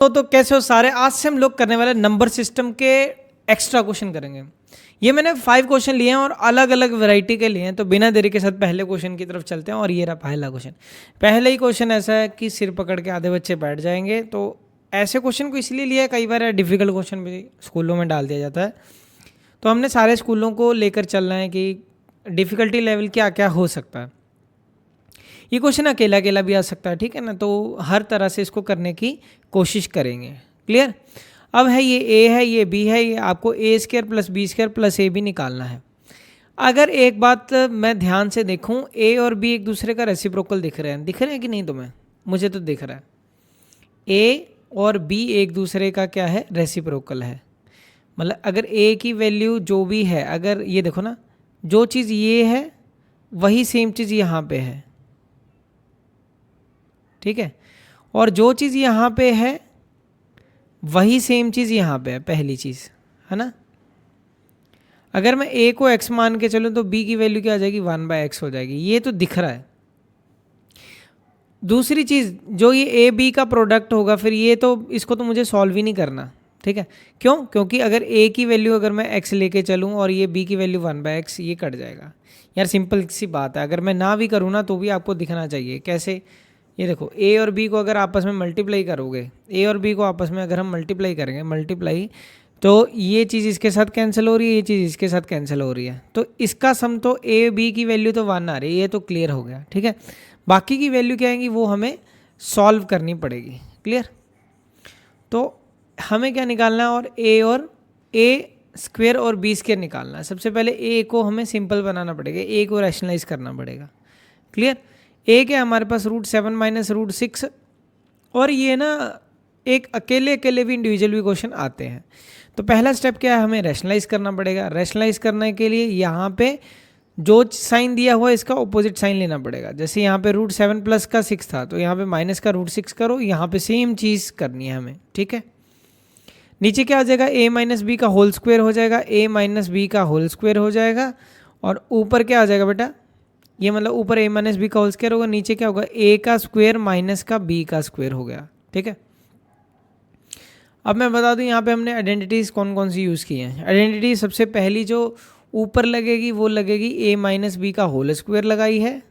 तो कैसे हो सारे। आज से हम लोग करने वाले नंबर सिस्टम के एक्स्ट्रा क्वेश्चन करेंगे। ये मैंने 5 क्वेश्चन लिए हैं और अलग अलग वैरायटी के लिए हैं। तो बिना देरी के साथ पहले क्वेश्चन की तरफ चलते हैं। और ये रहा पहला क्वेश्चन। पहले ही क्वेश्चन ऐसा है कि सिर पकड़ के आधे बच्चे बैठ जाएंगे। तो ऐसे क्वेश्चन को इसलिए लिया है, कई बार डिफिकल्ट क्वेश्चन भी स्कूलों में डाल दिया जाता है। तो हमने सारे स्कूलों को लेकर चलना है कि डिफ़िकल्टी लेवल क्या क्या हो सकता है। ये क्वेश्चन अकेला अकेला भी आ सकता है, ठीक है ना। तो हर तरह से इसको करने की कोशिश करेंगे। क्लियर। अब है ये ए है, ये बी है, ये आपको A square plus B square plus A भी निकालना है। अगर एक बात मैं ध्यान से देखूं, ए और बी एक दूसरे का रेसिप्रोकल दिख रहे हैं कि नहीं तुम्हें? मुझे तो दिख रहा है ए और बी एक दूसरे का क्या है, रेसिप्रोकल है। मतलब अगर ए की वैल्यू जो भी है, अगर ये देखो ना, जो चीज़ ये है वही सेम चीज़ यहाँ पे है, ठीक है। और जो चीज़ यहाँ पे है वही सेम चीज़ यहाँ पे है, पहली चीज़ है ना। अगर मैं a को x मान के चलूँ तो b की वैल्यू क्या आ जाएगी, 1/x हो जाएगी। ये तो दिख रहा है। दूसरी चीज़, जो ये a b का प्रोडक्ट होगा, फिर ये तो इसको तो मुझे सॉल्व ही नहीं करना, ठीक है। क्यों? क्योंकि अगर a की वैल्यू अगर मैं x लेके चलूँ और ये b की वैल्यू 1/x, ये कट जाएगा। यार सिंपल सी बात है। अगर मैं ना भी करूँ ना तो भी आपको दिखना चाहिए। कैसे? ये देखो, ए और बी को अगर आपस में मल्टीप्लाई करोगे, ए और बी को आपस में अगर हम मल्टीप्लाई करेंगे, मल्टीप्लाई, तो ये चीज़ इसके साथ कैंसिल हो रही है, ये चीज़ इसके साथ कैंसिल हो रही है। तो इसका सम तो ए बी की वैल्यू तो 1 आ रही है, ये तो क्लियर हो गया, ठीक है। बाकी की वैल्यू क्या आएंगी वो हमें सॉल्व करनी पड़ेगी। क्लियर। तो हमें क्या निकालना है, और ए स्क्वेयर और बी स्क्वेयर निकालना है। सबसे पहले ए को हमें सिंपल बनाना पड़ेगा, ए को रैशनलाइज करना पड़ेगा। क्लियर। एक है हमारे पास √7 माइनस √6। और ये ना एक अकेले अकेले भी इंडिविजुअल भी क्वेश्चन आते हैं। तो पहला स्टेप क्या है, हमें रैशनलाइज करना पड़ेगा। रैशनलाइज करने के लिए यहाँ पे जो साइन दिया हुआ है इसका ऑपोजिट साइन लेना पड़ेगा। जैसे यहाँ पे √7 प्लस का 6 था, तो यहाँ पे माइनस का √6 करो, यहाँ पे सेम चीज़ करनी है हमें, ठीक है। नीचे क्या आ जाएगा, a माइनस बी का होल स्क्वायर हो जाएगा, a माइनस बी का होल स्क्वायर हो जाएगा। और ऊपर क्या आ जाएगा बेटा, ये मतलब ऊपर a माइनस बी का होल स्क्वायर होगा, नीचे क्या होगा, a का स्क्वायर माइनस का b का स्क्वायर हो गया, ठीक है। अब मैं बता दूं यहाँ पे हमने आइडेंटिटीज़ कौन कौन सी यूज़ की हैं। आइडेंटिटी सबसे पहली जो ऊपर लगेगी वो लगेगी a माइनस बी का होल स्क्वायर लगाई है,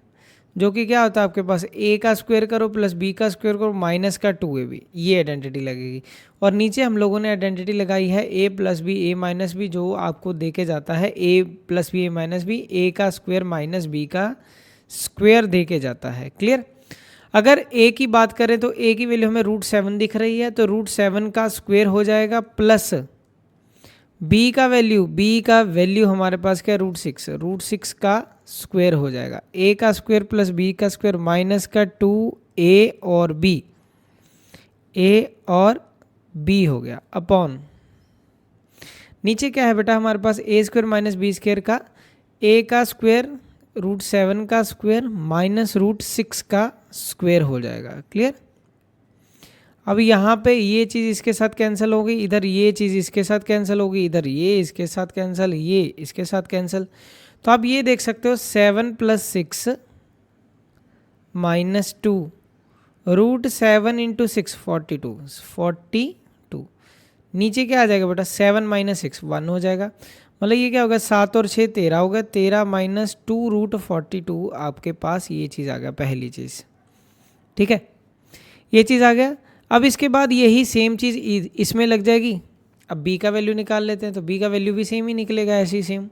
जो कि क्या होता है आपके पास, a का स्क्वायर करो प्लस b का स्क्वायर करो माइनस का 2ab, ये आइडेंटिटी लगेगी। और नीचे हम लोगों ने आइडेंटिटी लगाई है a plus B a minus B, जो आपको देके जाता है a plus B a minus B, a का स्क्वायर माइनस b का स्क्वायर देके जाता है। क्लियर। अगर a की बात करें तो a की वैल्यू हमें √7 दिख रही है, तो √7 का स्क्वायर हो जाएगा प्लस b का वैल्यू हमारे पास क्या है, √6 का स्क्वायर हो जाएगा। a का स्क्वायर प्लस b का स्क्वायर माइनस का 2a और b हो गया अपॉन, नीचे क्या है बेटा हमारे पास, a square minus B square का a का स्क्वायर √7 का स्क्वायर माइनस √6 का स्क्वायर हो जाएगा। क्लियर। अब यहाँ पे ये चीज़ इसके साथ कैंसिल होगी, इधर ये चीज़ इसके साथ कैंसिल होगी, इधर ये इसके साथ कैंसिल, ये इसके साथ कैंसिल। तो आप ये देख सकते हो 7 + 6 - 2 √7 × 6 42। नीचे क्या आ जाएगा बेटा, 7 - 6 1 हो जाएगा। मतलब ये क्या होगा, 7 और 6 13 होगा, 13 - 2 √42 आपके पास ये चीज़ आ गया, पहली चीज़, ठीक है। ये चीज़ आ गया। अब इसके बाद यही सेम चीज़ इसमें लग जाएगी। अब b का वैल्यू निकाल लेते हैं, तो b का वैल्यू भी सेम ही निकलेगा, ऐसे ही सेम।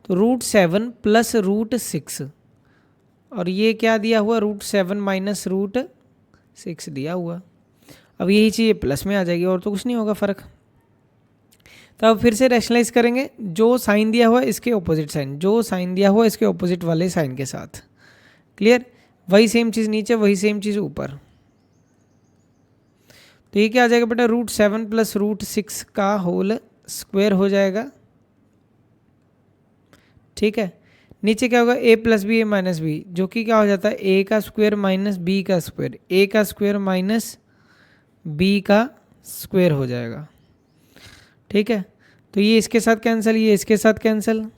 तो √7 प्लस √6, और ये क्या दिया हुआ, √7 माइनस √6 दिया हुआ। अब यही चीज़ प्लस में आ जाएगी, और तो कुछ नहीं होगा फ़र्क। तो अब फिर से रैशनलाइज करेंगे, जो साइन दिया हुआ है इसके ऑपोजिट साइन, जो साइन दिया हुआ है इसके ऑपोजिट वाले साइन के साथ। क्लियर। वही सेम चीज़ नीचे, वही सेम चीज़ ऊपर। तो ये क्या आ जाएगा बेटा, √7 प्लस √6 का होल स्क्वायर हो जाएगा, ठीक है। नीचे क्या होगा, a plus B a minus B, जो कि क्या हो जाता है, a का स्क्वायर माइनस b का स्क्वायर, a का स्क्वायर माइनस b का स्क्वायर हो जाएगा, ठीक है। तो ये इसके साथ कैंसिल, ये इसके साथ कैंसिल।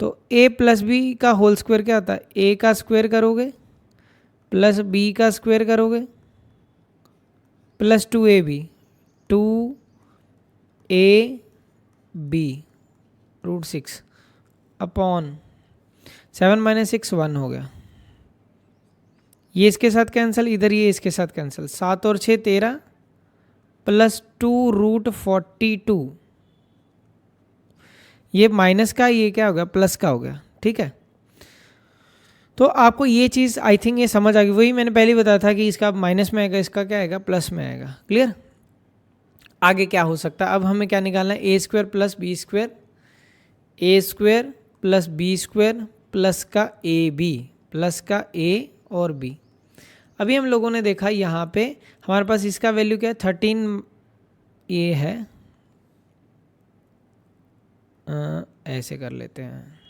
तो a प्लस बी का होल स्क्वायर क्या होता है, a का स्क्वायर करोगे प्लस b का स्क्वायर करोगे प्लस 2ab, 2ab√6 अपॉन 7 - 6 1 हो गया। ये इसके साथ कैंसिल, इधर ये इसके साथ कैंसिल, 7 और 6 13 प्लस 2√42, ये माइनस का, ये क्या हो गया प्लस का हो गया। ठीक है, तो आपको ये चीज़ आई थिंक ये समझ आ गई। वही मैंने पहले बताया था कि इसका माइनस में आएगा, इसका क्या आएगा प्लस में आएगा। क्लियर? आगे क्या हो सकता है, अब हमें क्या निकालना है, a² + b², a² + b² plus का ab प्लस का a और b। अभी हम लोगों ने देखा यहाँ पे हमारे पास इसका वैल्यू क्या है 13, ये है ऐसे कर लेते हैं।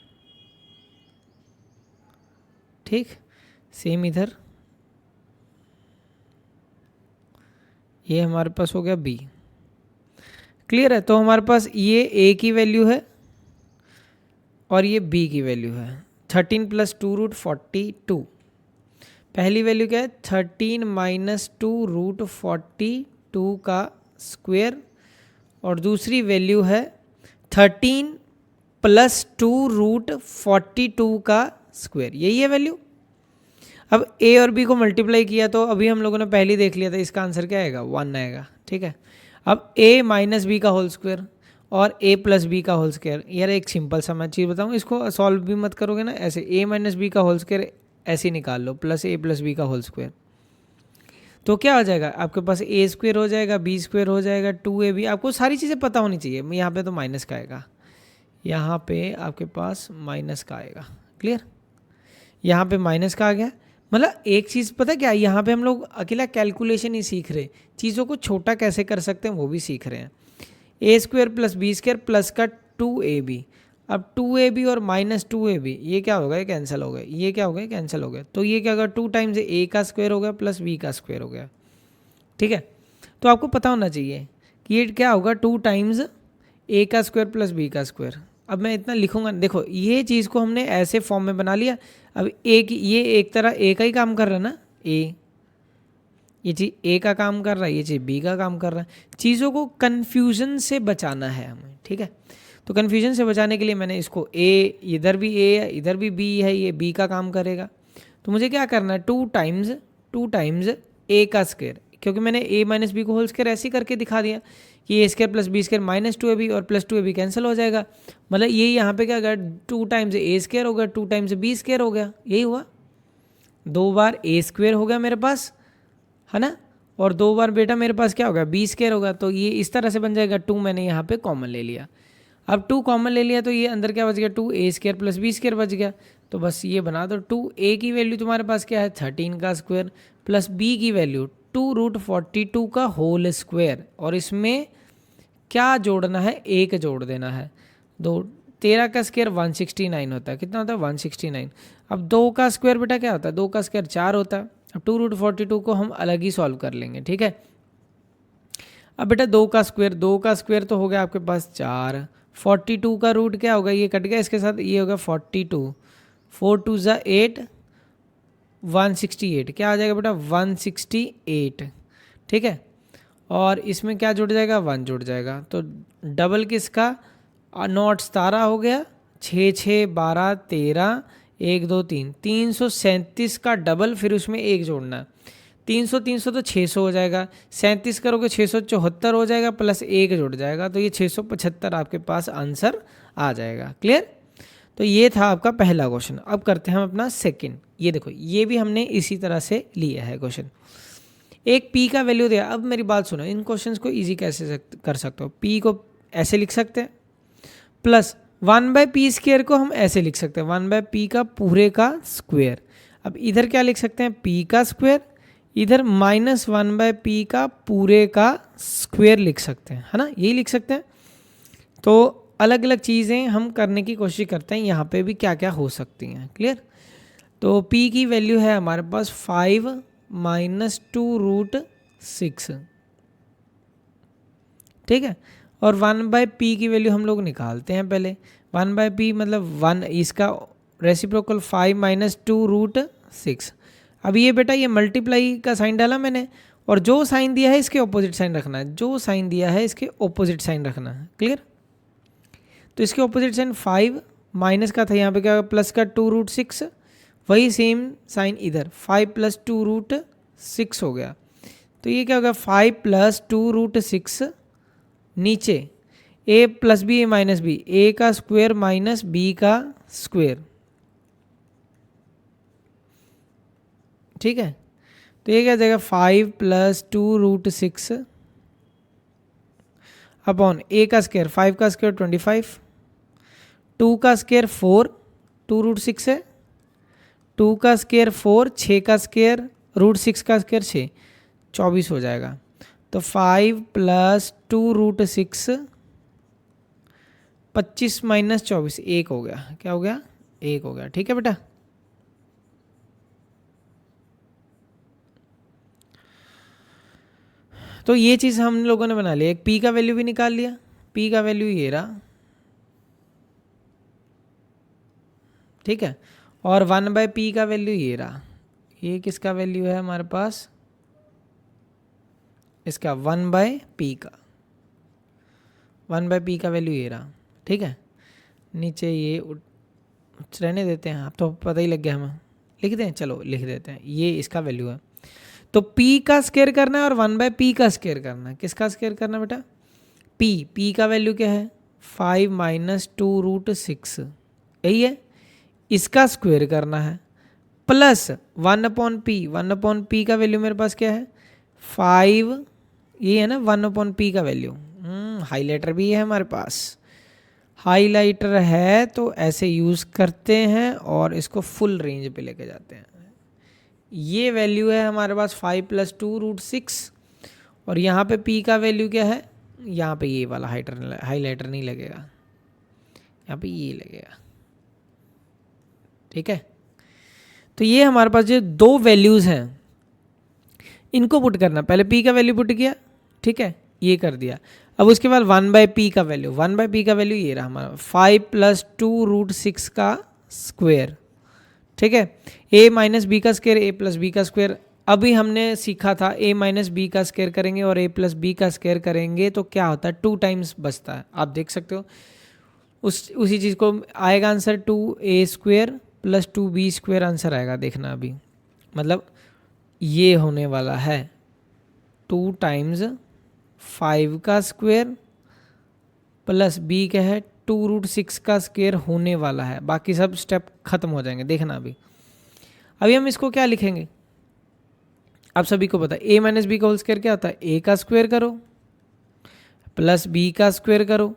ठीक, सेम इधर ये हमारे पास हो गया b। क्लियर है? तो हमारे पास ये a की वैल्यू है और ये b की वैल्यू है 13 + 2√42। पहली वैल्यू क्या है 13 - 2√42 का स्क्वायर और दूसरी वैल्यू है 13 + 2√42 का स्क्वायर। यही है वैल्यू। अब a और b को मल्टीप्लाई किया तो अभी हम लोगों ने पहले देख लिया था, इसका आंसर क्या आएगा 1 आएगा। ठीक है, अब a - b का होल स्क्वायर और a + b का होल स्क्वायर। यार एक सिंपल सा मैं चीज़ बताऊँ, इसको सॉल्व भी मत करोगे ना, ऐसे a - b का होल स्क्वायर ऐसे निकाल लो, प्लस a + b का होल स्क्वायर। तो क्या हो जाएगा आपके पास a² हो जाएगा, b² हो जाएगा, 2ab। आपको सारी चीज़ें पता होनी चाहिए। यहाँ पे तो माइनस का आएगा, यहाँ पे आपके पास माइनस का आएगा। क्लियर? यहाँ पे माइनस का आ गया। मतलब एक चीज़ पता क्या, यहाँ पे हम लोग अकेला कैलकुलेशन ही सीख रहे, चीज़ों को छोटा कैसे कर सकते हैं वो भी सीख रहे हैं। a² + b² प्लस का 2ab। अब 2ab और -2ab ये क्या होगा, ये कैंसिल हो गए, ये क्या हो गया कैंसिल हो गया। तो ये क्या होगा 2 टाइम्स a का स्क्वायर हो गया प्लस b का स्क्वायर हो गया। ठीक है, तो आपको पता होना चाहिए कि ये क्या होगा 2 टाइम्स a का स्क्वायर प्लस b का स्क्वायर। अब मैं इतना लिखूंगा, देखो ये चीज़ को हमने ऐसे फॉर्म में बना लिया। अब ये एक तरह a का ही काम कर रहा है ना, ये चीज़ a का काम कर रहा है, ये चीज़ b का काम कर रहा है। चीज़ों को कन्फ्यूज़न से बचाना है हमें। ठीक है, तो कन्फ्यूजन से बचाने के लिए मैंने इसको a, इधर भी a है इधर भी b है, ये b का काम करेगा। तो मुझे क्या करना है 2 टाइम्स a का स्क्वायर, क्योंकि मैंने a - b को होल स्क्वायर ऐसे ही करके दिखा दिया कि a² + b² -2ab और +2ab कैंसिल हो जाएगा। मतलब ये यहाँ पे क्या होगा 2 टाइम्स a² हो गया, 2 टाइम्स b² हो गया, यही हुआ। 2 बार a² हो गया मेरे पास, है ना, और 2 बार बेटा मेरे पास क्या होगा b² होगा। तो ये इस तरह से बन जाएगा। 2 मैंने यहाँ पे कॉमन ले लिया। अब 2 कॉमन ले लिया तो ये अंदर क्या बच गया 2a² + b² बच गया। तो बस ये बना दो। 2a की वैल्यू तुम्हारे पास क्या है 13 का स्क्वायर प्लस b की वैल्यू 2√42 का होल स्क्वायर, और इसमें क्या जोड़ना है 1 जोड़ देना है। 13 का स्क्वायर 169 होता है, कितना होता है 169। अब 2 का स्क्वायर बेटा क्या होता है 2 का स्क्वायर 4 होता है। अब 2√42 को हम अलग ही सॉल्व कर लेंगे। ठीक है, अब बेटा 2 का स्क्वायर तो हो गया आपके पास 4, 42 का रूट क्या होगा, ये कट गया इसके साथ, ये होगा 42, 4 2 ज़ा 8, 168 क्या आ जाएगा बेटा 168। ठीक है, और इसमें क्या जुड़ जाएगा 1 जुड़ जाएगा। तो डबल किसका 9 17 हो गया, 6 6 12 13 1 2 3 337 का डबल, फिर उसमें 1 जोड़ना है। 300 300 तो 600 हो जाएगा, 37 करोगे 674 हो जाएगा, प्लस 1 जुड़ जाएगा, तो ये 675 आपके पास आंसर आ जाएगा। क्लियर? तो ये था आपका पहला क्वेश्चन। अब करते हैं हम अपना सेकंड। ये देखो ये भी हमने इसी तरह से लिया है क्वेश्चन। एक p का वैल्यू दिया। अब मेरी बात सुनो, इन क्वेश्चंस को इजी कैसे कर सकते हो। p को ऐसे लिख सकते हैं, प्लस 1/p² को हम ऐसे लिख सकते हैं 1/p का पूरे का स्क्वायर। अब इधर क्या लिख सकते हैं p का स्क्वायर, इधर -1/p का पूरे का स्क्वायर लिख सकते हैं, है ना, यही लिख सकते हैं। तो अलग अलग चीज़ें हम करने की कोशिश करते हैं, यहाँ पे भी क्या क्या हो सकती हैं। क्लियर? तो p की वैल्यू है हमारे पास 5 - 2√6। ठीक है, और 1/p की वैल्यू हम लोग निकालते हैं पहले। 1/p मतलब 1, इसका रेसिप्रोकल 5 - 2√6। अब ये बेटा ये मल्टीप्लाई का साइन डाला मैंने, और जो साइन दिया है इसके ऑपोजिट साइन रखना है, जो साइन दिया है इसके ऑपोजिट साइन रखना है। क्लियर? तो इसके ऑपोजिट साइन 5 माइनस का था, यहाँ पे क्या होगा प्लस का 2√6, वही सेम साइन इधर 5 + 2√6 हो गया। तो ये क्या होगा 5 + 2√6 नीचे a + b a - b, a का स्क्वायर माइनस b का स्क्वायर। ठीक है, तो ये क्या जाएगा 5 + 2√6 अपॉन a का स्क्वायर 5 का स्क्वायर 25, 2 का स्क्वायर 4, 2√6 है, 2 का स्क्वायर 4, 6 का स्क्वायर √6 का स्क्वायर 6, 24 हो जाएगा। तो 5 + 2√6 25 - 24 1 हो गया। क्या हो गया? 1 हो गया। ठीक है बेटा, तो ये चीज़ हम लोगों ने बना लिया। एक p का वैल्यू भी निकाल लिया, p का वैल्यू ये रहा। ठीक है, और 1/p का वैल्यू ये रहा। ये किसका वैल्यू है हमारे पास? इसका 1/p का, 1/p का वैल्यू ये रहा। ठीक है, नीचे ये रहने देते हैं, आप तो पता ही लग गया हमें, लिख दें, चलो लिख देते हैं, ये इसका वैल्यू है। तो p का स्क्वायर करना है और 1/p का स्क्वायर करना है। किसका स्क्वायर करना है बेटा? p का वैल्यू क्या है 5 - 2√6, यही है, इसका स्क्वायर करना है प्लस 1/p, 1/p का वैल्यू मेरे पास क्या है 5, ये है ना 1/p का वैल्यू। हाइलाइटर भी है हमारे पास, हाइलाइटर है तो ऐसे यूज़ करते हैं और इसको फुल रेंज पे लेके जाते हैं। ये वैल्यू है हमारे पास 5 + 2√6 और यहाँ पे p का वैल्यू क्या है, यहाँ पे ये वाला हाइलाइटर नहीं लगेगा, यहाँ पे ये लगेगा। ठीक है, तो ये हमारे पास जो दो वैल्यूज़ हैं इनको पुट करना। पहले p का वैल्यू पुट किया, ठीक है, ये कर दिया। अब उसके बाद 1/p का वैल्यू, 1/p का वैल्यू ये रहा हमारा 5 + 2√6 का स्क्वायर। ठीक है, a - b का स्क्वायर, a + b का स्क्वायर। अभी हमने सीखा था a - b का स्क्वायर करेंगे और a + b का स्क्वायर करेंगे तो क्या होता है 2 टाइम्स बचता है। आप देख सकते हो उसी चीज़ को आएगा आंसर 2a² + 2b² आंसर आएगा। देखना अभी, मतलब ये होने वाला है 2 टाइम्स 5 का स्क्वायर प्लस b क्या है 2√6 का स्क्वायर होने वाला है। बाकी सब स्टेप खत्म हो जाएंगे। देखना अभी हम इसको क्या लिखेंगे, आप सभी को पता है a - b का होल स्क्वायर क्या होता है, a का स्क्वायर करो प्लस b का स्क्वायर करो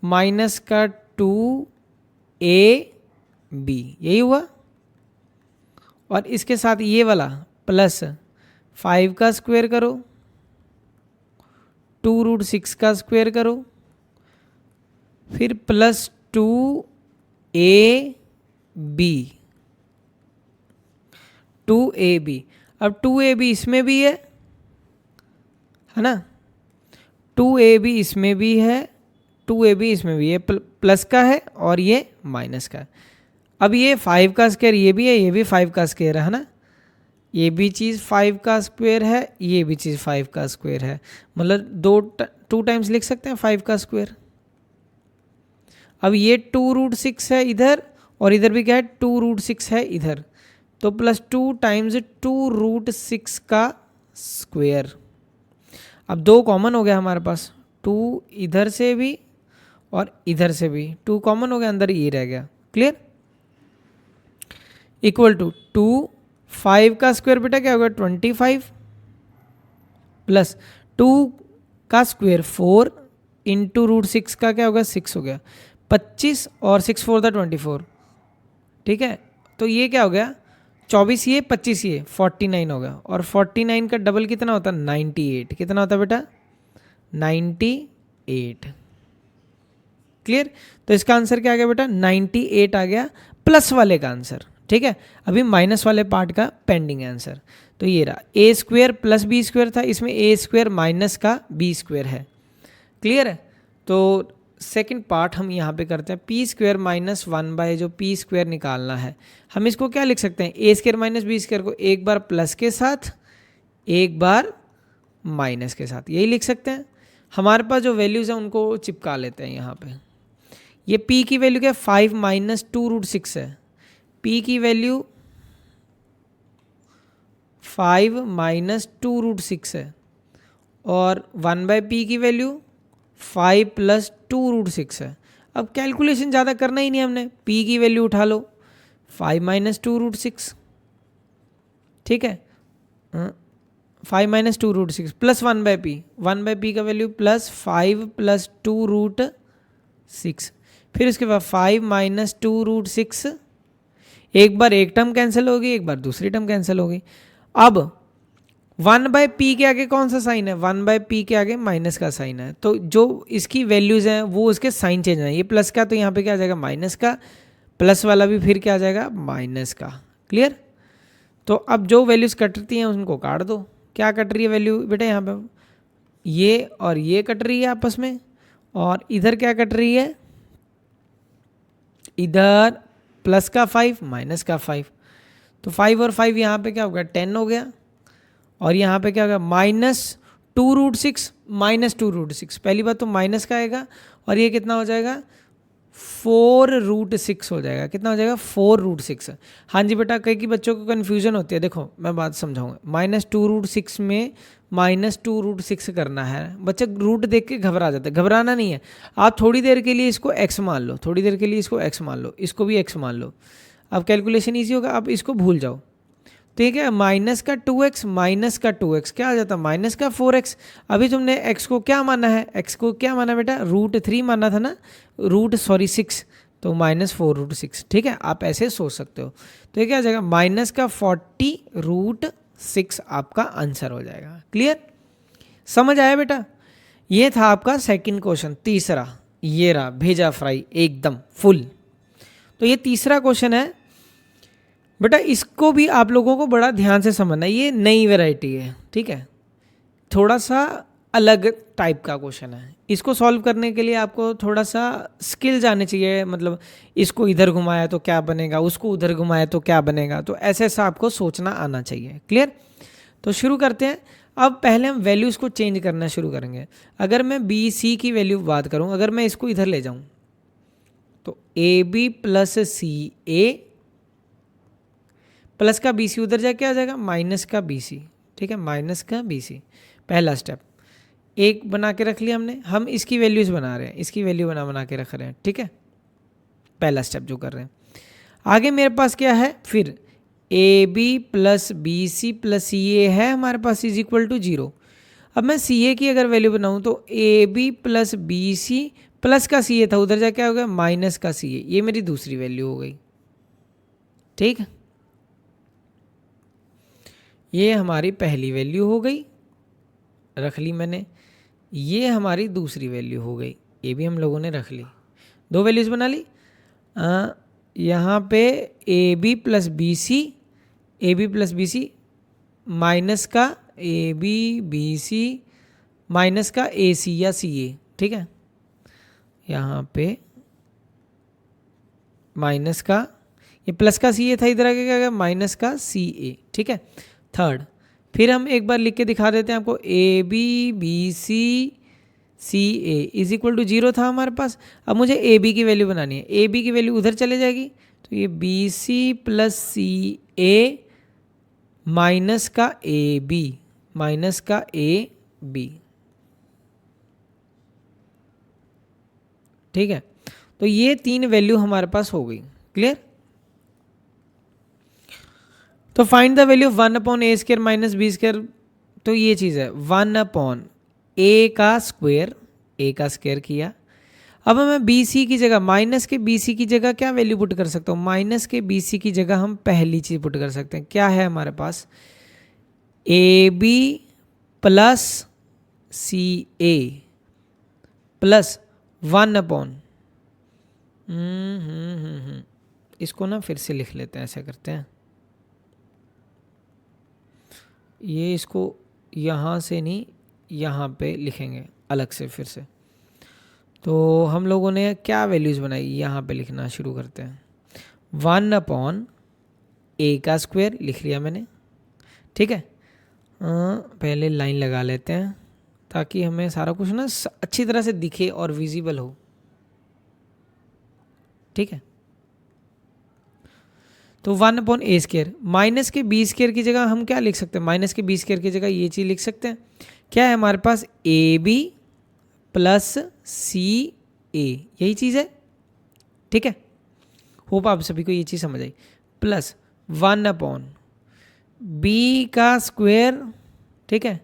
माइनस का 2ab, यही हुआ। और इसके साथ ये वाला प्लस 5 का स्क्वायर करो, 2√6 का स्क्वायर करो, फिर प्लस 2ab, 2ab। अब 2ab इसमें भी है ना, 2ab इसमें भी है, 2ab इसमें भी है, प्लस का है और ये माइनस का है। अब ये 5 का स्क्वायर ये भी है, ये भी 5 का स्क्वायर है ना, ये भी चीज़ 5 का स्क्वायर है, ये भी चीज़ 5 का स्क्वायर है, मतलब 2 टाइम्स लिख सकते हैं 5 का स्क्वायर। अब ये 2√6 है इधर और इधर भी क्या है 2√6 है इधर, तो प्लस 2 टाइम्स 2√6 का स्क्वायर। अब 2 कॉमन हो गया हमारे पास, 2 इधर से भी और इधर से भी 2 कॉमन हो गया, अंदर ये रह गया। क्लियर? इक्वल टू 2, 5 का स्क्वायर बेटा क्या होगा 25 प्लस 2 का स्क्वायर 4 इंटू √6 का क्या होगा 6 हो गया, 25 और 6 4 था 24। ठीक है, तो ये क्या हो गया 24, ये 25, ये 49 हो गया। और 49 का डबल कितना होता है 98। कितना होता है बेटा 98। क्लियर? तो इसका आंसर क्या आ गया बेटा 98 आ गया, प्लस वाले का आंसर। ठीक है, अभी माइनस वाले पार्ट का पेंडिंग आंसर। तो ये रहा a² + b² था, इसमें a² माइनस का b² है। क्लियर है? तो सेकंड पार्ट हम यहाँ पे करते हैं, पी स्क्वायर माइनस 1 जो पी स्क्वायर निकालना है, हम इसको क्या लिख सकते हैं, ए स्क्वायर माइनस बी स्क्वायर को एक बार प्लस के साथ एक बार माइनस के साथ, यही लिख सकते हैं। हमारे पास जो वैल्यूज़ हैं उनको चिपका लेते हैं यहाँ पे। ये p की वैल्यू क्या है, 5 माइनस 2√6 है। p की वैल्यू 5 माइनस 2√6 है और 1/p की वैल्यू 5 प्लस 2√6 है। अब कैलकुलेशन ज़्यादा करना ही नहीं हमने, p की वैल्यू उठा लो 5 माइनस 2√6, ठीक है, 5 माइनस 2√6 प्लस 1/p का वैल्यू प्लस 5 प्लस 2√6, फिर उसके बाद 5 माइनस 2√6, एक बार एक टर्म कैंसिल होगी, एक बार दूसरी टर्म कैंसिल होगी। अब 1/p के आगे कौन सा साइन है, 1/p के आगे माइनस का साइन है, तो जो इसकी वैल्यूज हैं वो उसके साइन चेंज है, ये प्लस का तो यहाँ पे क्या आ जाएगा माइनस का, प्लस वाला भी फिर क्या आ जाएगा माइनस का। क्लियर? तो अब जो वैल्यूज कटती हैं उनको काट दो। क्या कट रही है वैल्यू बेटा, यहाँ पे ये और ये कट रही है आपस में, और इधर क्या कट रही है, इधर प्लस का 5 माइनस का 5, तो 5 और 5 यहाँ पे क्या हो गया 10 हो गया, और यहाँ पे क्या होगा माइनस 2√6 माइनस 2√6, पहली बात तो माइनस का आएगा, और ये कितना हो जाएगा 4√6 हो जाएगा। कितना हो जाएगा 4√6। हाँ जी बेटा, कई बच्चों को कन्फ्यूजन होती है, देखो मैं बात समझाऊंगा। माइनस 2√6 में माइनस 2√6 करना है, बच्चे रूट देख के घबरा जाते हैं, घबराना नहीं है। आप थोड़ी देर के लिए इसको x मान लो, थोड़ी देर के लिए इसको x मान लो, इसको भी x मान लो, अब कैलकुलेशन ईजी होगा। अब इसको भूल जाओ, ठीक है, माइनस का 2x माइनस का 2x क्या आ जाता है माइनस का 4x। अभी तुमने x को क्या माना है, x को क्या माना बेटा √3 माना था ना, √6, तो माइनस 4√6, ठीक है, आप ऐसे सोच सकते हो। तो ये क्या आ जाएगा माइनस का 40√6 आपका आंसर हो जाएगा। क्लियर? समझ आया बेटा? ये था आपका सेकंड क्वेश्चन। तीसरा ये रहा, भेजा फ्राई एकदम फुल। तो ये तीसरा क्वेश्चन है बेटा, इसको भी आप लोगों को बड़ा ध्यान से समझना है, ये नई वैरायटी है, ठीक है, थोड़ा सा अलग टाइप का क्वेश्चन है। इसको सॉल्व करने के लिए आपको थोड़ा सा स्किल आने चाहिए, मतलब इसको इधर घुमाया तो क्या बनेगा, उसको उधर घुमाया तो क्या बनेगा, तो ऐसे ऐसा आपको सोचना आना चाहिए। क्लियर? तो शुरू करते हैं। अब पहले हम वैल्यूज़ को चेंज करना शुरू करेंगे। अगर मैं बी सी की वैल्यू बात करूं, अगर मैं इसको इधर ले जाऊं तो A B plus C A plus का बी सी उधर जाके आ जाएगा माइनस का बी सी, ठीक है, माइनस का बी सी। पहला स्टेप एक बना के रख लिया हमने, हम इसकी वैल्यूज़ बना रहे हैं, इसकी वैल्यू बना के रख रहे हैं, ठीक है, पहला स्टेप जो कर रहे हैं। आगे मेरे पास क्या है, फिर A B plus B C plus C A है हमारे पास इज इक्वल टू 0। अब मैं सी ए की अगर वैल्यू बनाऊं तो A B plus B C plus का सी ए था, उधर जाके क्या हो गया माइनस का सी ए, ये मेरी दूसरी वैल्यू हो गई, ठीक है, ये हमारी पहली वैल्यू हो गई, रख ली मैंने। ये हमारी दूसरी वैल्यू हो गई, ये भी हम लोगों ने रख ली, दो वैल्यूज़ बना ली। यहाँ पे A B plus B C, A B plus B C minus का A B B C minus का ए सी या सी ए, ठीक है, यहाँ पे माइनस का ये प्लस का सी ए था, इधर आगे क्या गया माइनस का सी ए, ठीक है। थर्ड फिर हम एक बार लिख के दिखा देते हैं आपको, A B B C C A is equal to 0 था हमारे पास। अब मुझे ए बी की वैल्यू बनानी है, ए बी की वैल्यू उधर चले जाएगी, तो ये बी सी प्लस सी ए माइनस का ए बी, माइनस का ए बी, ठीक है। तो ये तीन वैल्यू हमारे पास हो गई। क्लियर? तो find the value of 1/a² minus b², तो ये चीज़ है 1/a का स्क्वायर किया। अब मैं बी सी की जगह माइनस के बी सी की जगह क्या वैल्यू पुट कर सकता हूँ, माइनस के बी सी की जगह हम पहली चीज़ पुट कर सकते हैं, क्या है हमारे पास A B plus C A plus 1/, इसको ना फिर से लिख लेते हैं, ऐसा करते हैं, ये इसको यहाँ से नहीं यहाँ पे लिखेंगे अलग से फिर से। तो हम लोगों ने क्या वैल्यूज़ बनाई, यहाँ पे लिखना शुरू करते हैं। 1/a का स्क्वायर लिख लिया मैंने, ठीक है। पहले लाइन लगा लेते हैं ताकि हमें सारा कुछ ना अच्छी तरह से दिखे और विजिबल हो, ठीक है। तो 1/a², माइनस के b² की जगह हम क्या लिख सकते हैं, माइनस के b² की जगह ये चीज़ लिख सकते हैं। क्या है हमारे पास, ab प्लस ca, यही चीज़ है, ठीक है। होप आप सभी को ये चीज़ समझ आई। प्लस 1/b का स्क्वायर, ठीक है।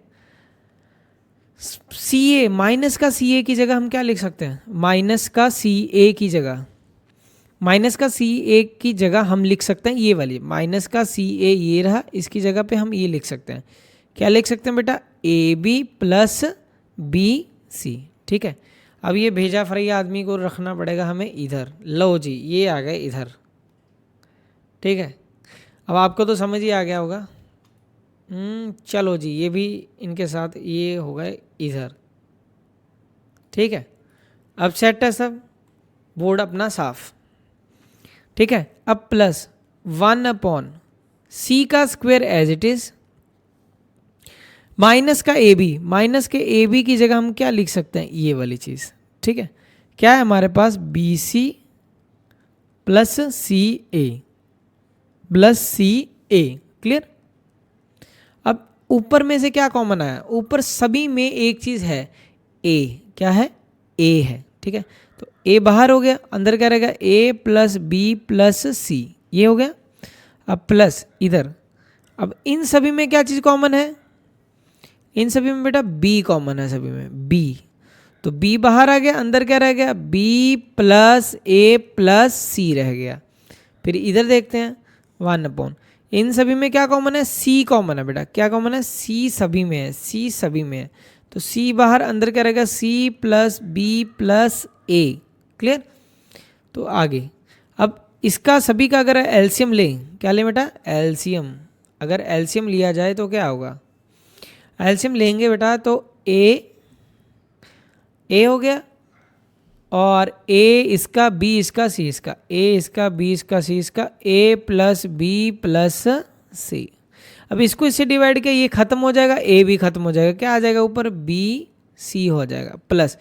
ca, माइनस का ca की जगह हम क्या लिख सकते हैं, माइनस का ca की जगह, माइनस का ca की जगह हम लिख सकते हैं ये वाली, माइनस का ca ये रहा, इसकी जगह पे हम ये लिख सकते हैं। क्या लिख सकते हैं बेटा, ab प्लस bc, ठीक है। अब ये भेजा फ्राई आदमी को रखना पड़ेगा हमें इधर, लो जी ये आ गए इधर, ठीक है। अब आपको तो समझ ही आ गया होगा। चलो जी ये भी इनके साथ ये हो गए इधर, ठीक है। अब सेट है सब, बोर्ड अपना साफ, ठीक है। अब प्लस 1/c का square as it is, minus का ab, माइनस के ab की जगह हम क्या लिख सकते हैं, ये वाली चीज़, ठीक है। क्या है हमारे पास, bc plus ca plus ca, clear. अब ऊपर में से क्या कॉमन आया, ऊपर सभी में एक चीज़ है a, क्या है, a है, ठीक है। तो a बाहर हो गया, अंदर क्या रहेगा, a plus b plus c, ये हो गया। अब प्लस इधर, अब इन सभी में क्या चीज़ कॉमन है, इन सभी में बेटा b कॉमन है, सभी में b, तो b बाहर आ गया, अंदर क्या रह गया, b plus a plus c रह गया। फिर इधर देखते हैं 1/, इन सभी में क्या कॉमन है, c कॉमन है बेटा, क्या कॉमन है, c सभी में है, c सभी में है, तो c बाहर, अंदर क्या रहेगा, c plus b plus a, clear. तो आगे अब इसका सभी का अगर एलसीएम लें, क्या लें बेटा, एलसीएम, अगर एलसीएम लिया जाए तो क्या होगा, एलसीएम लेंगे बेटा तो a हो गया, और a इसका, b इसका, c इसका, a इसका, b इसका, c इसका, a plus b plus c। अब इसको इससे डिवाइड किया, ये खत्म हो जाएगा, a भी खत्म हो जाएगा, क्या आ जाएगा ऊपर, b c हो जाएगा, प्लस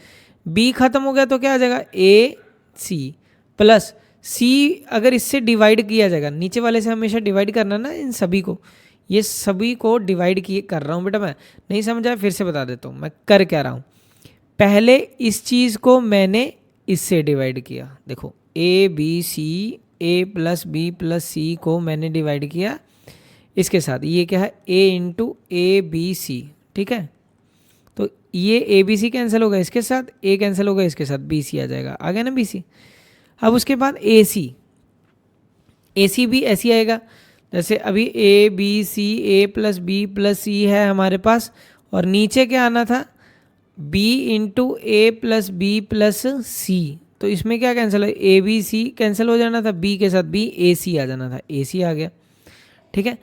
b खत्म हो गया तो क्या आ जाएगा, a c प्लस c, अगर इससे डिवाइड किया जाएगा, नीचे वाले से हमेशा डिवाइड करना ना इन सभी को, ये सभी को डिवाइड किए कर रहा हूँ बेटा, मैं नहीं समझा फिर से बता देता हूँ मैं कर क्या रहा हूँ। पहले इस चीज़ को मैंने इससे डिवाइड किया, देखो a b c, a plus B plus C को मैंने डिवाइड किया इसके साथ, ये क्या है, a into A B C, ठीक है। तो ये ए बी सी कैंसिल होगा इसके साथ, a कैंसिल होगा इसके साथ, बी सी आ जाएगा, आ गया ना बी सी। अब उसके बाद ए सी भी ऐसी आएगा, जैसे अभी A B C, A plus B plus C है हमारे पास, और नीचे क्या आना था, b into A plus B plus C, तो इसमें क्या कैंसिल है, ए बी सी कैंसिल हो जाना था, b के साथ b, ए सी आ जाना था, ए सी आ गया, ठीक है।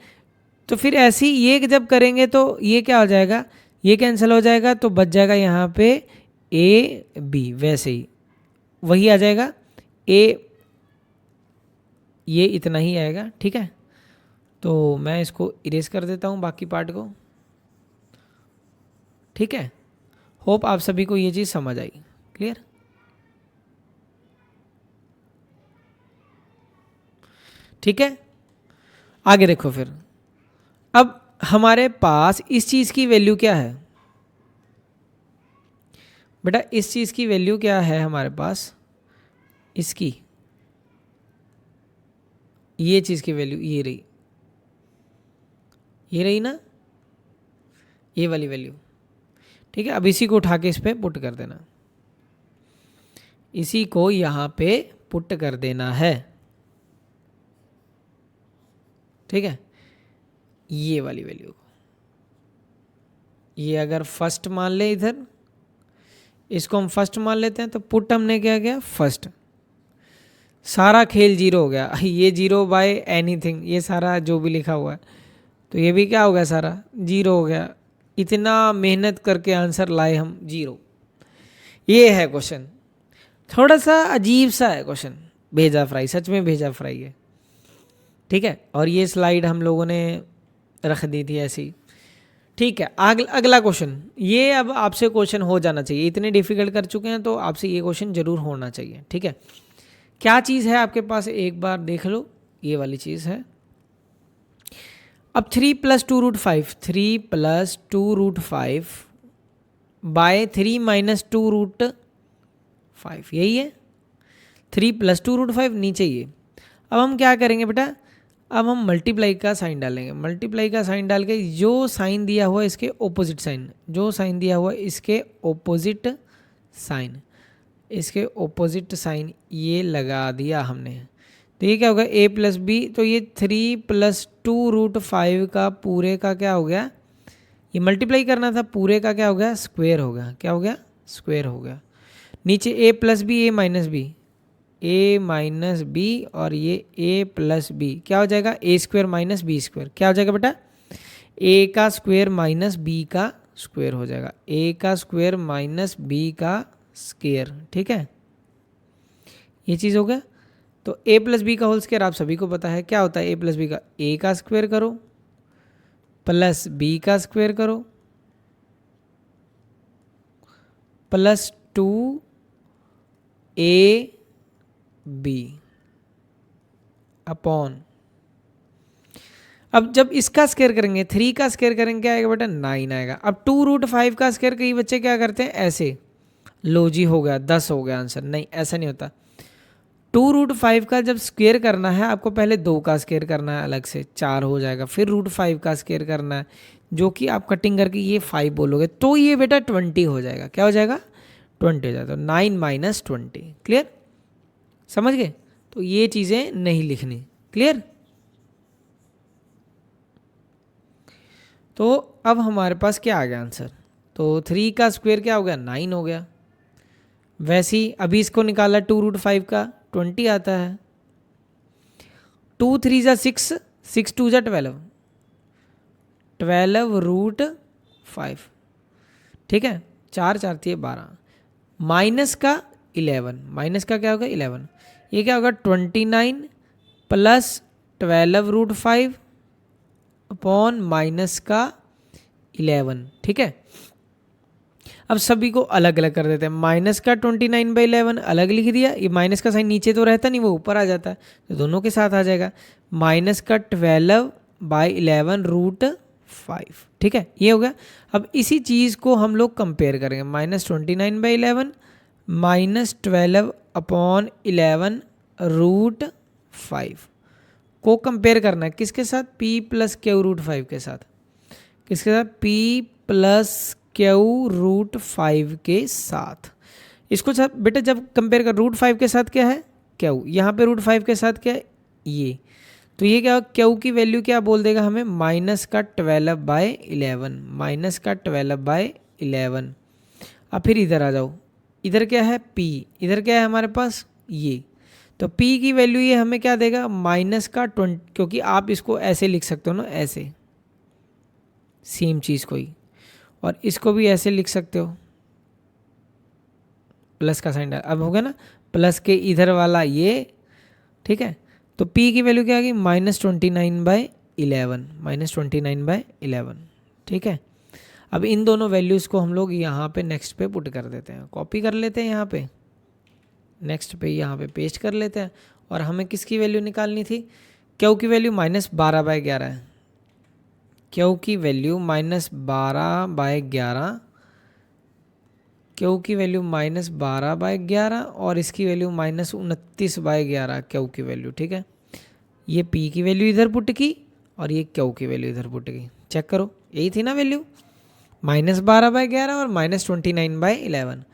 तो फिर ऐसे ही ये जब करेंगे तो ये क्या हो जाएगा, ये कैंसिल हो जाएगा, तो बच जाएगा यहाँ पे ए बी, वैसे ही वही आ जाएगा, ए, ये इतना ही आएगा, ठीक है। तो मैं इसको इरेज कर देता हूँ बाकी पार्ट को, ठीक है। होप आप सभी को ये चीज़ समझ आई, क्लियर। ठीक है, आगे देखो फिर। अब हमारे पास इस चीज़ की वैल्यू क्या है बेटा, इस चीज़ की वैल्यू क्या है हमारे पास, इसकी, ये चीज़ की वैल्यू ये रही, ये रही ना, ये वाली वैल्यू, ठीक है। अब इसी को उठा के इस पर पुट कर देना, इसी को यहाँ पे पुट कर देना है, ठीक है। ये वाली वैल्यू को, ये अगर फर्स्ट मान ले इधर, इसको हम फर्स्ट मान लेते हैं, तो पुट हमने क्या किया, फर्स्ट, सारा खेल जीरो हो गया, ये जीरो बाय एनीथिंग, ये सारा जो भी लिखा हुआ है, तो ये भी क्या हो गया, सारा जीरो हो गया। इतना मेहनत करके आंसर लाए हम, जीरो, ये है क्वेश्चन, थोड़ा सा अजीब सा है क्वेश्चन, भेजा फ्राई, सच में भेजा फ्राई है, ठीक है। और ये स्लाइड हम लोगों ने रख दी थी ऐसी, ठीक है। अगला क्वेश्चन, ये अब आपसे क्वेश्चन हो जाना चाहिए, इतने डिफिकल्ट कर चुके हैं तो आपसे ये क्वेश्चन जरूर होना चाहिए, ठीक है। क्या चीज़ है आपके पास, एक बार देख लो, ये वाली चीज़ है। अब 3 + 2√5, 3 + 2√5 बाय 3 - 2√5, यही है। 3 + 2√5 नीचे ये। अब हम क्या करेंगे बेटा, अब हम मल्टीप्लाई का साइन डालेंगे। मल्टीप्लाई का साइन डाल के जो साइन दिया हुआ इसके ऑपोजिट साइन, जो साइन दिया हुआ इसके ऑपोजिट साइन, इसके ऑपोजिट साइन ये लगा दिया हमने। तो ये क्या होगा, a + b, तो ये 3 + 2√5 का पूरे का क्या हो गया, ये मल्टीप्लाई करना था, पूरे का क्या हो गया, स्क्वायर हो गया। क्या हो गया, स्क्वायर हो गया। नीचे a + b, a - b, a - b, और ये a + b क्या हो जाएगा, a² - b²। क्या हो जाएगा बेटा, a का स्क्वायर माइनस b का स्क्वायर हो जाएगा, a का स्क्वायर माइनस b का स्क्वायर, ठीक है। ये चीज़ हो गया। तो a + b का होल स्क्वायर आप सभी को पता है क्या होता है, a + b का a का स्क्वायर करो प्लस b का स्क्वायर करो प्लस 2ab अपॉन, अब जब इसका स्क्वायर करेंगे, 3 का स्क्वायर करेंगे, क्या आएगा बेटा, 9 आएगा। अब 2√5 का स्क्वायर कई बच्चे क्या करते हैं ऐसे, लो जी हो गया 10 हो गया आंसर, नहीं ऐसा नहीं होता। 2√5 का जब स्क्वायर करना है आपको पहले 2 का स्क्वायर करना है अलग से, 4 हो जाएगा, फिर √5 का स्क्वायर करना है, जो कि आप कटिंग करके ये 5 बोलोगे तो ये बेटा 20 हो जाएगा। क्या हो जाएगा, 20 हो जाएगा। तो 9 - 20, क्लियर, समझ गए। तो ये चीज़ें नहीं लिखनी, क्लियर। तो अब हमारे पास क्या आ गया आंसर, तो 3 का स्क्वायर क्या हो गया, 9 हो गया। वैसे ही अभी इसको निकाला 2√5 का, 20 आता है। 2 × 3 = 6, 6 × 2 = 12, 12√5, ठीक है। 4 4 × 12, माइनस का 11, माइनस का क्या होगा 11, ये क्या होगा 29 + 12√5 अपॉन माइनस का 11, ठीक है। अब सभी को अलग अलग कर देते हैं, माइनस का 29/11 अलग लिख दिया, ये माइनस का साइन नीचे तो रहता नहीं, वो ऊपर आ जाता है, तो दोनों के साथ आ जाएगा। माइनस का 12/11√5, ठीक है, ये हो गया। अब इसी चीज़ को हम लोग कंपेयर करेंगे, -29/11 -12/11√5 को कंपेयर करना है किसके साथ, p + q√5 के साथ, किसके साथ, p + q√5 के साथ। इसको बेटा जब कंपेयर कर, √5 के साथ क्या है, क्यू, यहाँ पे √5 के साथ क्या है, ये, तो ये क्या, क्यू की वैल्यू क्या बोल देगा हमें, -12/11, -12/11। अब फिर इधर आ जाओ, इधर क्या है p, इधर क्या है हमारे पास ये, तो p की वैल्यू ये हमें क्या देगा, -20, क्योंकि आप इसको ऐसे लिख सकते हो ना, ऐसे सेम चीज़ को ही, और इसको भी ऐसे लिख सकते हो, प्लस का साइन डाल, अब हो गया ना, प्लस के इधर वाला ये, ठीक है। तो p की वैल्यू क्या आ गई, -29/11, -29/11, ठीक है। अब इन दोनों वैल्यूज़ को हम लोग यहाँ पे नेक्स्ट पे पुट कर देते हैं, कॉपी कर लेते हैं यहाँ पे, नेक्स्ट पे यहाँ पे पेस्ट कर लेते हैं। और हमें किसकी वैल्यू निकालनी थी, क्यू की वैल्यू -12/11 है, क्यू की वैल्यू -12/11, क्यू की वैल्यू -12/11 और इसकी वैल्यू -29/11, क्यू की वैल्यू, ठीक है। ये p की वैल्यू इधर पुट की और ये क्यू की वैल्यू इधर पुट की, चेक करो, यही थी ना वैल्यू, -12/11 और -29/11,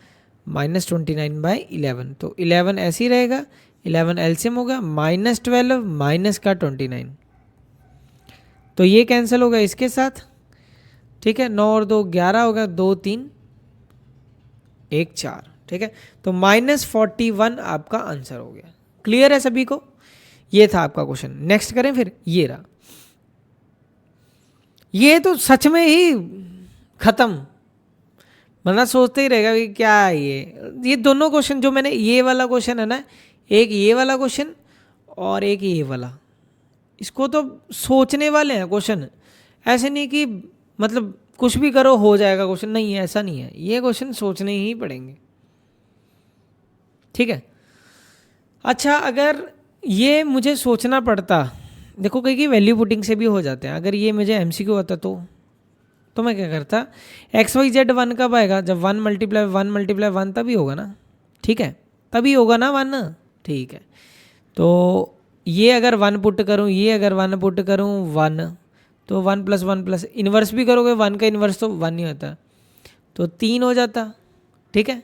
-29/11, तो 11 ऐसे ही रहेगा, 11 एलसीएम होगा, -12 माइनस का 29, तो ये कैंसिल होगा इसके साथ, ठीक है। 9 और 2 11 होगा, 2 3 1 4, ठीक है। तो -41 आपका आंसर हो गया। क्लियर है सभी को, ये था आपका क्वेश्चन। नेक्स्ट करें फिर, ये रहा, ये तो सच में ही खत्म, वरना सोचते ही रहेगा कि क्या है ये दोनों क्वेश्चन जो मैंने, ये वाला क्वेश्चन है ना, एक ये वाला क्वेश्चन और एक ये वाला, इसको तो सोचने वाले हैं क्वेश्चन, ऐसे नहीं कि मतलब कुछ भी करो हो जाएगा क्वेश्चन, नहीं है, ऐसा नहीं है, ये क्वेश्चन सोचने ही पड़ेंगे। ठीक है। अच्छा, अगर ये मुझे सोचना पड़ता, देखो कहीं की वैल्यू पुटिंग से भी हो जाते हैं, अगर ये मुझे एमसीक्यू होता तो मैं क्या करता, एक्स वाई जेड वन कब आएगा, जब वन मल्टीप्लाई वन तभी होगा ना। ठीक है, तभी होगा ना वन। ठीक है, तो ये अगर वन पुट करूँ, ये अगर वन पुट करूँ वन, तो वन प्लस इन्वर्स भी करोगे वन का इन्वर्स तो वन ही होता, तो तीन हो जाता। ठीक है,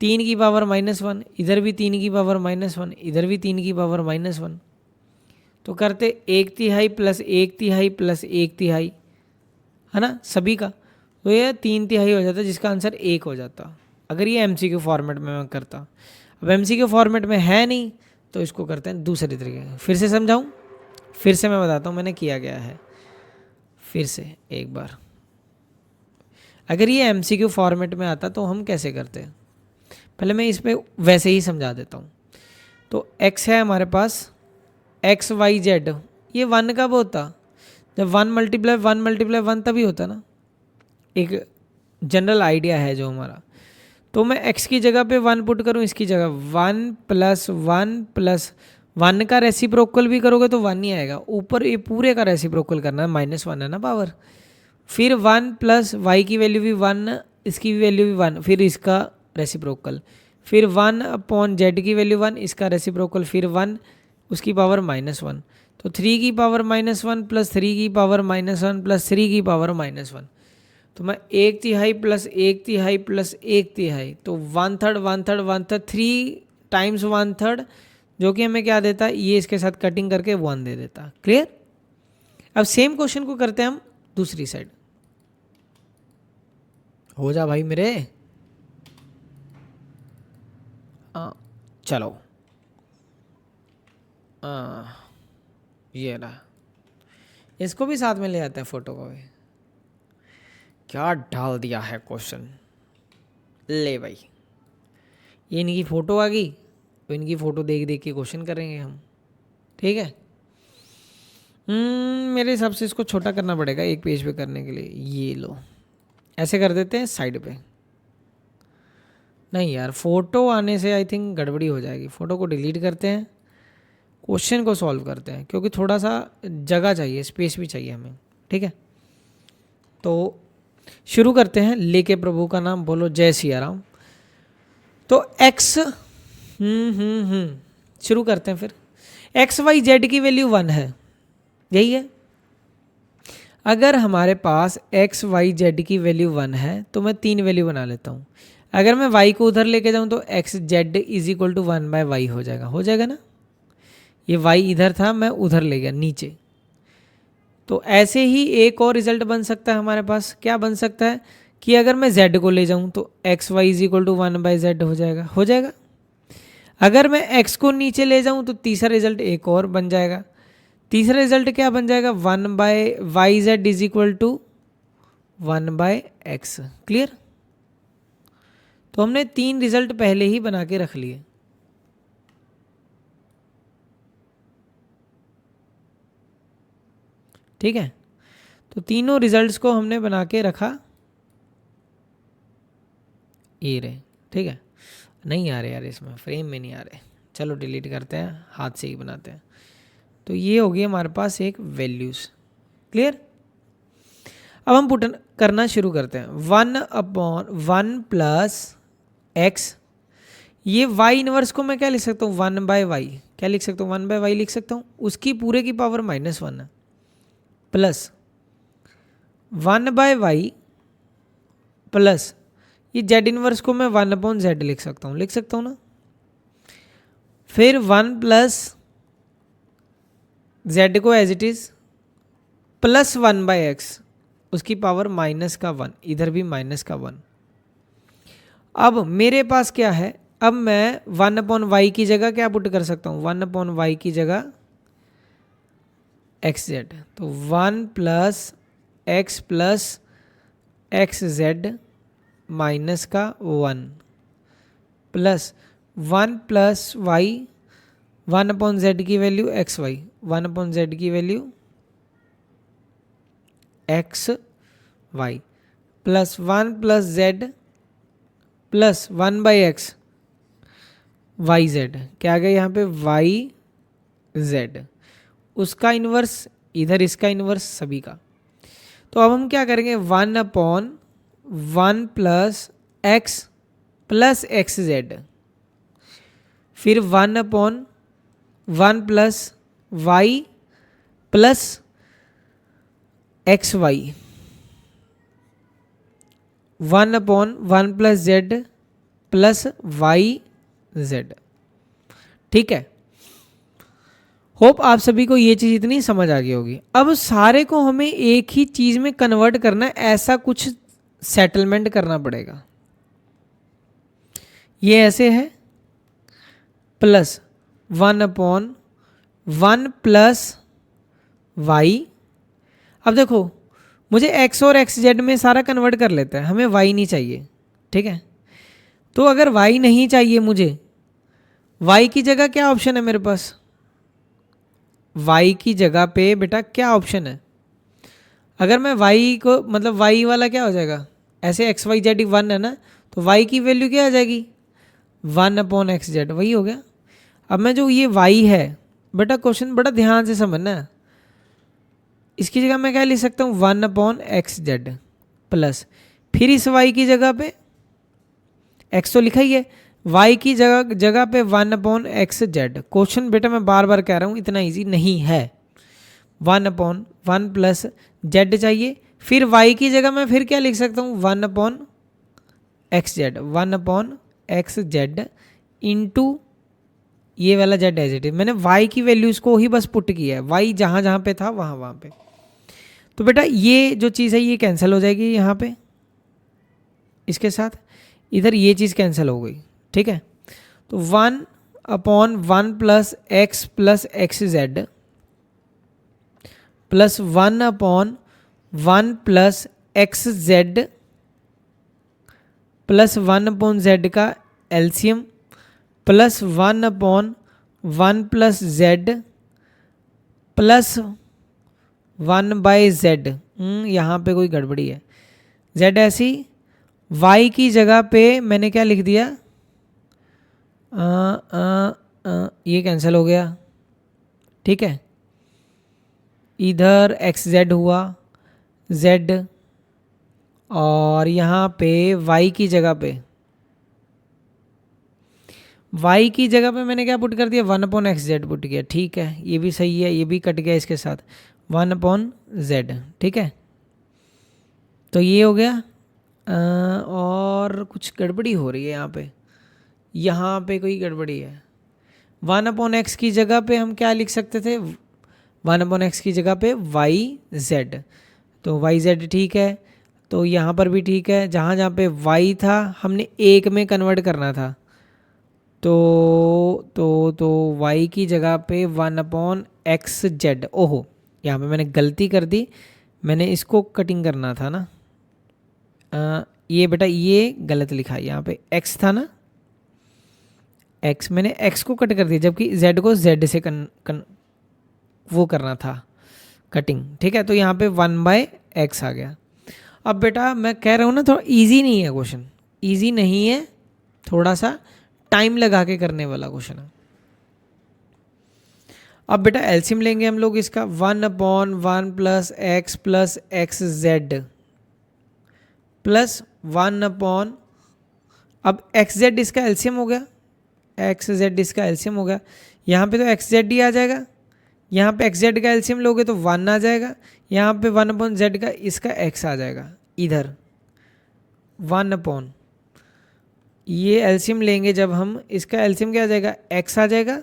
तीन की पावर माइनस वन, इधर भी तीन की पावर माइनस वन, इधर भी तीन की पावर माइनस वन, तो करते एक तिहाई प्लस एक तिहाई प्लस एक तिहाई, है ना सभी का, तो ये तीन तिहाई हो जाता जिसका आंसर एक हो जाता, अगर ये एमसीक्यू फॉर्मेट में मैं करता। अब एमसीक्यू फॉर्मेट में है नहीं, तो इसको करते हैं दूसरे तरीके। फिर से समझाऊँ, फिर से मैं बताता हूँ मैंने किया गया है, फिर से एक बार। अगर ये एमसीक्यू फॉर्मेट में आता तो हम कैसे करते हैं, पहले मैं इस पर वैसे ही समझा देता हूँ। तो x है हमारे पास, एक्स वाई जेड, ये वन कब होता, जब वन मल्टीप्लाई वन तभी होता ना, एक जनरल आइडिया है जो हमारा। तो मैं x की जगह पे वन पुट करूँ, इसकी जगह वन प्लस वन का रेसिप्रोकल भी करोगे तो वन ही आएगा, ऊपर ये पूरे का रेसिप्रोकल करना है, माइनस वन है ना पावर, फिर वन प्लस वाई की वैल्यू भी वन, इसकी भी वैल्यू भी वन, फिर इसका रेसिप्रोकल, फिर वन अपॉन जेड की वैल्यू वन, इसका रेसिप्रोकल फिर वन, उसकी पावर माइनस वन, तो थ्री की power minus one plus three की power minus one plus three की पावर माइनस वन, तो मैं एक तिहाई प्लस एक तिहाई प्लस एक तिहाई, तो one third three times one third, जो कि हमें क्या देता, ये इसके साथ कटिंग करके वन दे देता। क्लियर। अब सेम क्वेश्चन को करते हैं हम दूसरी साइड, हो जा भाई मेरे। चलो ये रहा, इसको भी साथ में ले आते हैं फोटो को भी। क्या डाल दिया है क्वेश्चन, ले भाई, ये इनकी फ़ोटो आ गई, तो इनकी फ़ोटो देख देख के क्वेश्चन करेंगे हम। ठीक है। मेरे हिसाब से इसको छोटा करना पड़ेगा एक पेज पे करने के लिए। ये लो, ऐसे कर देते हैं साइड पे। नहीं यार, फ़ोटो आने से आई थिंक गड़बड़ी हो जाएगी, फ़ोटो को डिलीट करते हैं, क्वेश्चन को सॉल्व करते हैं, क्योंकि थोड़ा सा जगह चाहिए, स्पेस भी चाहिए हमें। ठीक है, तो शुरू करते हैं, लेके प्रभु का नाम बोलो, जय सिया राम। तो x शुरू करते हैं फिर। एक्स वाई जेड की वैल्यू वन है, यही है। अगर हमारे पास एक्स वाई जेड की वैल्यू वन है तो मैं तीन वैल्यू बना लेता हूँ। अगर मैं y को उधर लेके जाऊँ तो X Z is equal to one by Y हो जाएगा ना। ये y इधर था, मैं उधर ले गया नीचे। तो ऐसे ही एक और रिजल्ट बन सकता है हमारे पास, क्या बन सकता है कि अगर मैं z को ले जाऊँ तो X Y is equal to one by Z हो जाएगा। अगर मैं x को नीचे ले जाऊँ तो तीसरा रिजल्ट एक और बन जाएगा। तीसरा रिजल्ट क्या बन जाएगा, one by Y Z is equal to one by X. Clear. तो हमने तीन रिजल्ट पहले ही बना के रख लिए। ठीक है, तो तीनों रिजल्ट्स को हमने बना के रखा, ये रहे। ठीक है, नहीं आ रहे यार, इसमें फ्रेम में नहीं आ रहे, चलो डिलीट करते हैं, हाथ से ही बनाते हैं। तो ये होगी हमारे पास एक वैल्यूज़। क्लियर। अब हम पुट करना शुरू करते हैं। One upon one plus x, ये वाई इनवर्स को मैं क्या लिख सकता हूँ, वन बाय वाई, क्या लिख सकता हूँ, वन बाय वाई लिख सकता हूँ, उसकी पूरे की पावर माइनस वन है, plus one by Y plus ये जेड इनवर्स को मैं वन अपॉन जेड लिख सकता हूँ ना। फिर वन प्लस जेड को as it is plus one by X, उसकी पावर माइनस का वन, इधर भी माइनस का वन। अब मेरे पास क्या है, अब मैं वन अपॉन वाई की जगह क्या पुट कर सकता हूँ, वन अपॉन वाई की जगह एक्स जेड, तो one plus X Z minus का 1 plus 1 plus Y 1 upon Z की value X Y 1 upon Z की value X Y plus 1 plus Z plus 1 by X Y Z क्या आ गया यहाँ पे वाई जेड, उसका इन्वर्स इधर इसका इन्वर्स सभी का। तो अब हम क्या करेंगे 1 अपॉन 1 प्लस एक्स जेड, फिर 1 upon 1 plus Y plus X Y 1 upon 1 plus Z plus Y Z. ठीक है, होप आप सभी को ये चीज़ इतनी समझ आ गई होगी। अब सारे को हमें एक ही चीज़ में कन्वर्ट करना है, ऐसा कुछ सेटलमेंट करना पड़ेगा। ये ऐसे है प्लस 1 अपॉन 1 प्लस वाई। अब देखो मुझे x और एक्स जेड में सारा कन्वर्ट कर लेता है, हमें y नहीं चाहिए। ठीक है, तो अगर y नहीं चाहिए मुझे, y की जगह क्या ऑप्शन है मेरे पास? y की जगह पे बेटा क्या ऑप्शन है? अगर मैं y को मतलब y वाला क्या हो जाएगा, ऐसे एक्स वाई जेड 1 है ना, तो y की वैल्यू क्या आ जाएगी 1 अपॉन एक्स जेड, वही हो गया। अब मैं जो ये y है बेटा, क्वेश्चन बड़ा ध्यान से समझना है, इसकी जगह मैं क्या लिख सकता हूँ 1 अपॉन एक्स जेड प्लस फिर इस y की जगह पे x तो लिखा ही है, y की जगह पे 1 अपॉन एक्स जेड। क्वेश्चन बेटा मैं बार बार कह रहा हूँ इतना इजी नहीं है, 1 अपॉन 1 प्लस जेड चाहिए, फिर y की जगह मैं फिर क्या लिख सकता हूँ 1 upon x Z, 1 upon x Z into ये वाला जेड एज इट इज। मैंने y की वैल्यूज को ही बस पुट किया है, y जहाँ जहाँ पे था वहाँ पे। तो बेटा ये जो चीज़ है ये कैंसिल हो जाएगी यहाँ पे इसके साथ, इधर ये चीज़ कैंसिल हो गई। ठीक है, तो 1 upon 1 plus X Z plus 1 upon 1 plus X Z plus 1 upon Z का LCM plus 1 upon 1 plus Z plus 1 by Z. यहाँ पे कोई गड़बड़ी है, जेड ऐसी y की जगह पे मैंने क्या लिख दिया, ये कैंसिल हो गया। ठीक है, इधर एक्स जेड हुआ z, और यहाँ पे y की जगह पे मैंने क्या पुट कर दिया 1 अपॉन एक्स जेड पुट किया। ठीक है, ये भी सही है, ये भी कट गया इसके साथ 1 अपॉन जेड। ठीक है, तो ये हो गया। और कुछ गड़बड़ी हो रही है यहाँ पे कोई गड़बड़ी है। 1 अपॉन एक्स की जगह पे हम क्या लिख सकते थे, 1 अपॉन एक्स की जगह पे वाई जेड, तो वाई जेड ठीक है, तो यहाँ पर भी ठीक है। जहाँ जहाँ पे y था हमने एक में कन्वर्ट करना था, तो y की जगह पे 1 अपॉन एक्स जेड। ओहो, यहाँ पे मैंने गलती कर दी, मैंने इसको कटिंग करना था ना, ये बेटा ये गलत लिखा है, यहाँ पे x था ना, x मैंने x को कट कर दिया, जबकि z को z से वो करना था कटिंग। ठीक है, तो यहाँ पे 1 बाय एक्स आ गया। अब बेटा मैं कह रहा हूँ ना थोड़ा इजी नहीं है क्वेश्चन, इजी नहीं है, थोड़ा सा टाइम लगा के करने वाला क्वेश्चन है। अब बेटा एलसीएम लेंगे हम लोग इसका, 1 upon 1 plus X Z plus 1 upon, अब एक्स जेड इसका एलसीएम हो गया, एक्स जेड इसका एलसीएम हो गया, यहाँ पे तो एक्स जेड ही आ जाएगा, यहाँ पे एक्स जेड का एलसीएम लोगे तो 1 आ जाएगा, यहाँ पे 1 अपॉन जेड का इसका एक्स आ जाएगा, इधर 1 अपॉन, ये एलसीएम लेंगे जब हम, इसका एलसीएम क्या आ जाएगा एक्स आ जाएगा,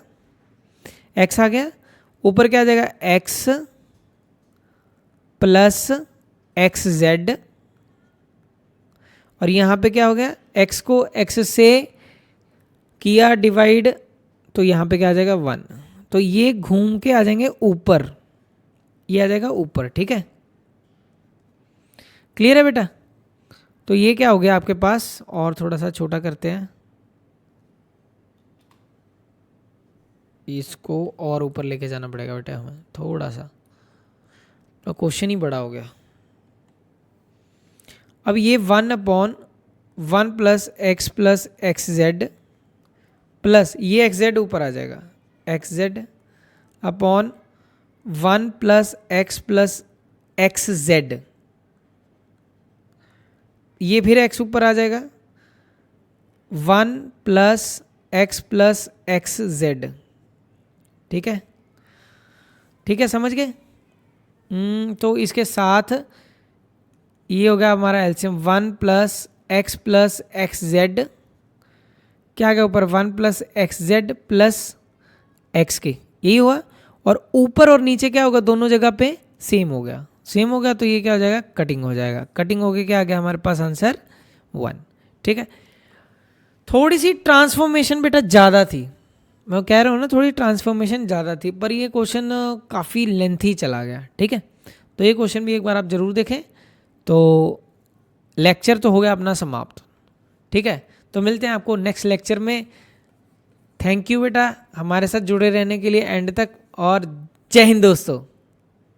एक्स आ गया, ऊपर क्या आ जाएगा एक्स प्लस एक्स जेड, और यहाँ पे क्या हो गया x को x से किया डिवाइड, तो यहाँ पे क्या आ जाएगा 1, तो ये घूम के आ जाएंगे ऊपर, ये आ जाएगा ऊपर। ठीक है, क्लियर है बेटा, तो ये क्या हो गया आपके पास, और थोड़ा सा छोटा करते हैं इसको, और ऊपर लेके जाना पड़ेगा बेटा हमें थोड़ा सा, तो क्वेश्चन ही बड़ा हो गया। अब ये 1/1 प्लस एक्स जेड प्लस ये एक्स जेड ऊपर आ जाएगा, x Z upon 1 plus X Z, ये फिर एक्स ऊपर आ जाएगा 1 प्लस एक्स जेड। ठीक है, ठीक है, समझ गए। तो इसके साथ ये हो गया हमारा एलसीएम 1 प्लस एक्स जेड, क्या आ गया ऊपर 1 plus X Z plus x के, यही हुआ। और ऊपर और नीचे क्या होगा, दोनों जगह पे सेम हो गया, सेम हो गया, तो ये क्या हो जाएगा, कटिंग हो जाएगा, कटिंग हो गया, क्या आ गया हमारे पास आंसर 1। ठीक है, थोड़ी सी ट्रांसफॉर्मेशन बेटा ज़्यादा थी, मैं कह रहा हूँ ना थोड़ी ट्रांसफॉर्मेशन ज़्यादा थी, पर ये क्वेश्चन काफ़ी लेंथी चला गया। ठीक है, तो ये क्वेश्चन भी एक बार आप ज़रूर देखें। तो लेक्चर तो हो गया अपना समाप्त। ठीक है, तो मिलते हैं आपको नेक्स्ट लेक्चर में। थैंक यू बेटा हमारे साथ जुड़े रहने के लिए एंड तक, और जय हिंद दोस्तों।